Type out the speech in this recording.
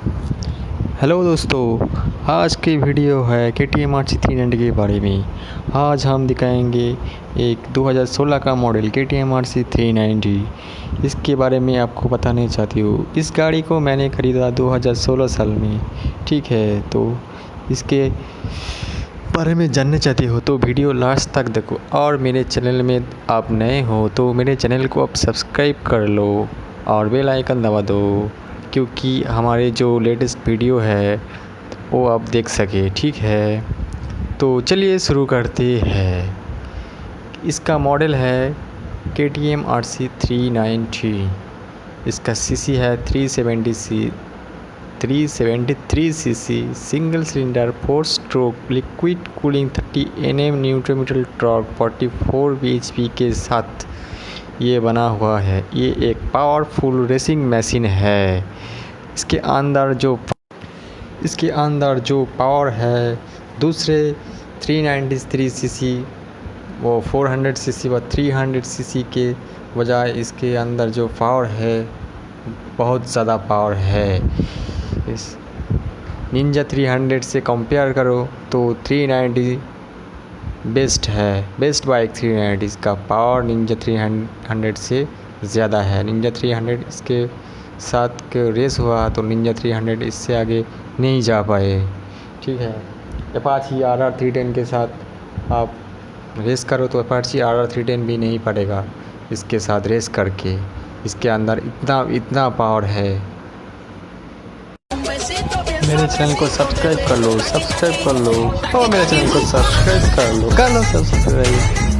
Hello दोस्तों, आज की वीडियो है KTM RC 390 के बारे में। आज हम दिखाएंगे एक 2016 का मॉडल KTM RC 390। इसके बारे में आपको बताना चाहती हूँ। इस गाड़ी को मैंने ख़रीदा 2016 साल में। ठीक है, तो इसके बारे में जानना चाहते हो तो वीडियो लास्ट तक देखो। और मेरे चैनल में आप नए हो तो मेरे चैनल को आप सब्सक्राइब कर लो और बेल आइकन दबा दो, क्योंकि हमारे जो लेटेस्ट वीडियो है वो आप देख सके। ठीक है, तो चलिए शुरू करते हैं। इसका मॉडल है KTM RC 390। इसका सीसी है 373 CC, single cylinder 4 stroke liquid cooling 30 Nm newton metre torque 44 bhp के साथ ये बना हुआ है। ये एक पावरफुल रेसिंग मशीन है। इसके अंदर जो पावर है दूसरे 393 सीसी वो 400 सीसी व 300 सीसी के बजाय इसके अंदर जो पावर है बहुत ज़्यादा पावर है। इस निंजा 300 से कंपेयर करो तो 390 बेस्ट है। बेस्ट बाइक 390, इसका पावर निंजा 300 से ज़्यादा है। निंजा 300 इसके साथ के रेस हुआ तो निंजा 300 इससे आगे नहीं जा पाए। ठीक है, अपाची RR 310 के साथ आप रेस करो तो अपाची RR 310 भी नहीं पड़ेगा इसके साथ रेस करके। इसके अंदर इतना पावर है। मेरे चैनल को सब्सक्राइब कर लो और मेरे चैनल को सब्सक्राइब कर लो सब्सक्राइब।